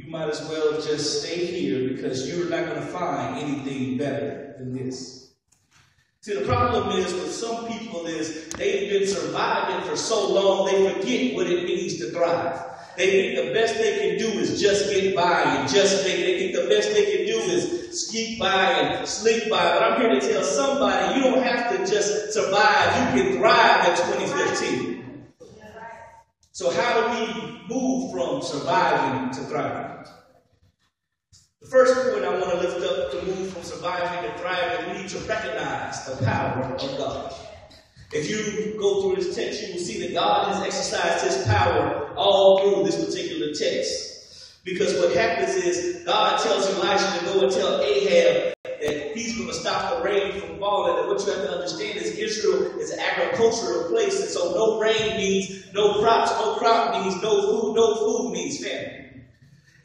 you might as well just stay here because you're not going to find anything better than this. See, the problem is with some people is they've been surviving for so long they forget what it means to thrive. They think the best they can do is just get by and just make it. They think the best they can do is sneak by and slink by. But I'm here to tell somebody you don't have to just survive. You can thrive in 2015. So how do we move from surviving to thriving? The first point I want to lift up to move from surviving to thriving, we need to recognize the power of God. If you go through this text, you will see that God has exercised his power all through this particular text. Because what happens is God tells Elijah to go and tell Ahab that he's going to stop the rain from falling. And what you have to understand is Israel is an agricultural place. And so no rain means no crops, no crop means no food means famine.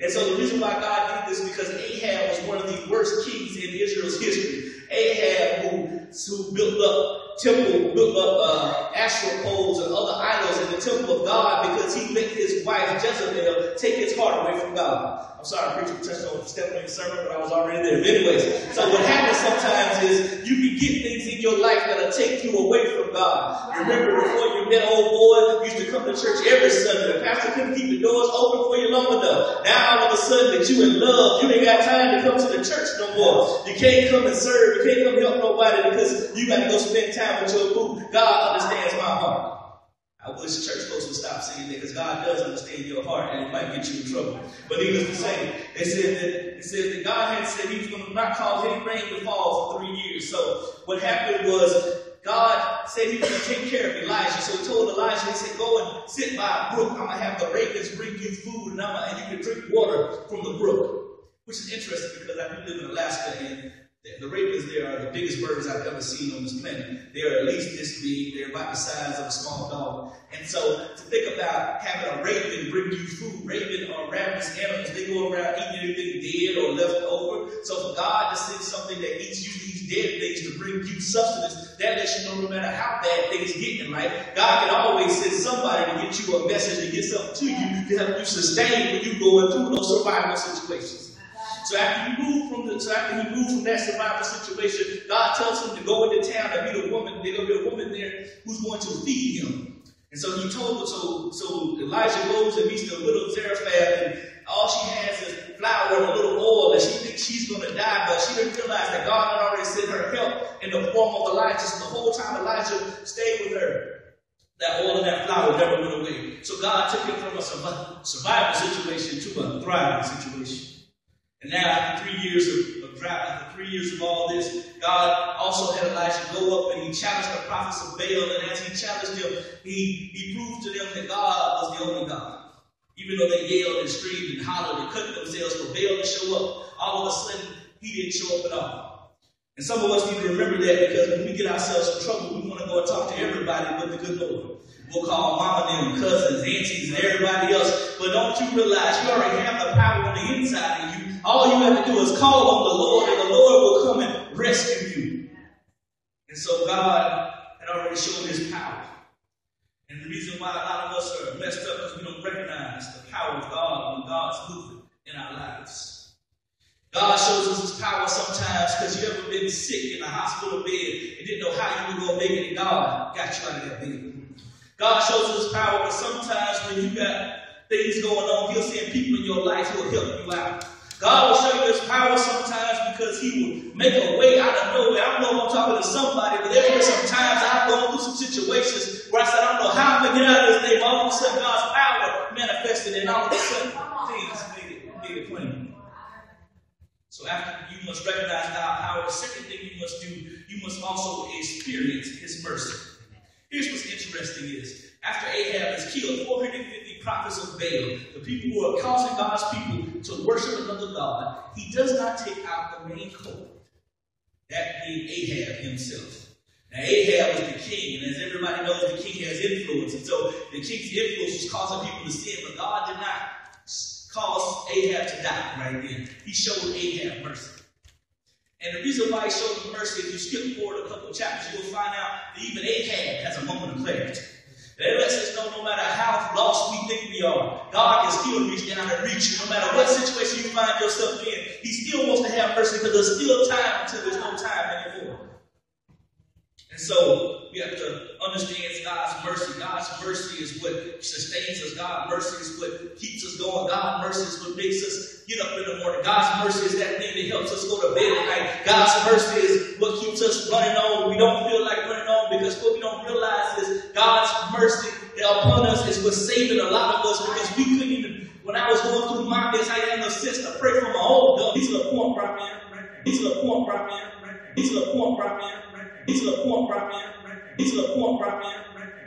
And so the reason why God did this is because Ahab was one of the worst kings in Israel's history. Ahab, who built up Asherah poles and other idols in the temple of God because he let his wife Jezebel take his heart away from God. I'm sorry, preacher, touched on stepping in the sermon, but I was already there. But anyways, so what happens sometimes is you can get things in your life that'll take you away from God. Remember before you met old boy, you used to come to church every Sunday. The pastor couldn't keep the doors open for you long enough. Now all of a sudden that you in love, you ain't got time to come to the church no more. You can't come and serve. You can't come help nobody because you got to go spend time with your boo. God understands my heart. I wish church folks would stop saying that because God does understand your heart and it might get you in trouble. But needless to say, it said that God had said he was going to not cause any rain to fall for 3 years. So what happened was God said he was going to take care of Elijah. So he told Elijah, he said, go and sit by a brook. I'm going to have the ravens bring you food and you can drink water from the brook. Which is interesting because I do live in Alaska and the ravens there are the biggest birds I've ever seen on this planet. They're at least this big. They're about the size of a small dog. And so to think about having a raven bring you food, raven are ravenous animals. They go around eating anything dead or left over. So for God to send something that eats you these dead things to bring you sustenance, that lets you know no matter how bad things get in life, God can always send somebody to get you a message, to get something to you, to help you sustain when you're going through those survival situations. So after he moved from that survival situation, God tells him to go into town and meet a woman. There's going to be a woman there who's going to feed him. And so he told her, so Elijah goes and meets the widow of Zarephath, and all she has is flour and a little oil, and she thinks she's going to die, but she didn't realize that God had already sent her help in the form of Elijah. So the whole time Elijah stayed with her, that oil and that flour never went away. So God took him from a survival situation to a thriving situation. And now, after 3 years of drought, after 3 years of all this, God also had Elijah go up and he challenged the prophets of Baal. And as he challenged them, he proved to them that God was the only God. Even though they yelled and screamed and hollered and cut themselves for Baal to show up, all of a sudden, he didn't show up at all. And some of us need to remember that because when we get ourselves in trouble, we want to go and talk to everybody but the good Lord. We'll call mama and them, cousins, aunties, and everybody else. But don't you realize you already have the power on the inside of you. All you have to do is call on the Lord, and the Lord will come and rescue you. And so God had already shown his power. And the reason why a lot of us are messed up is we don't recognize the power of God when God's moving in our lives. God shows us his power sometimes because you ever been sick in a hospital bed and didn't know how you were going to make it, and God got you out of that bed. God shows us his power, but sometimes when you got things going on, he'll send people in your life who will help you out. God will show you his power sometimes because he will make a way out of nowhere. I don't know if I'm talking to somebody, but there have been some times I've gone through some situations where I said, I don't know how I'm going to get out of this thing. All of a sudden, God's power manifested, and all of a sudden, things made it plain. So after you must recognize God's power, the second thing you must do, you must also experience his mercy. Here's what's interesting is, after Ahab has killed 450 prophets of Baal, the people who are causing God's people to worship another God, he does not take out the main culprit, that being Ahab himself. Now Ahab was the king, and as everybody knows, the king has influence, and so the king's influence was causing people to sin, but God did not cause Ahab to die right then. He showed Ahab mercy. And the reason why he showed him mercy, if you skip forward a couple of chapters, you'll find out that even Ahab has a moment of clarity. And it lets us know no matter how lost we think we are, God can still reach down and reach you. No matter what situation you find yourself in, He still wants to have mercy because there's still time until there's no time anymore. And so we have to understand God's mercy. God's mercy is what sustains us. God's mercy is what keeps us going. God's mercy is what makes us get up in the morning. God's mercy is that thing that helps us go to bed at night. God's mercy is what keeps us running on when we don't feel like running on, because what we don't realize is God's mercy upon us is what's saving a lot of us, because we couldn't even, when I was going through my mess, I had no sense to pray for my own God. These are the point right here. These are the point right here. These are the point right here. These are the point right here. These are the point right here.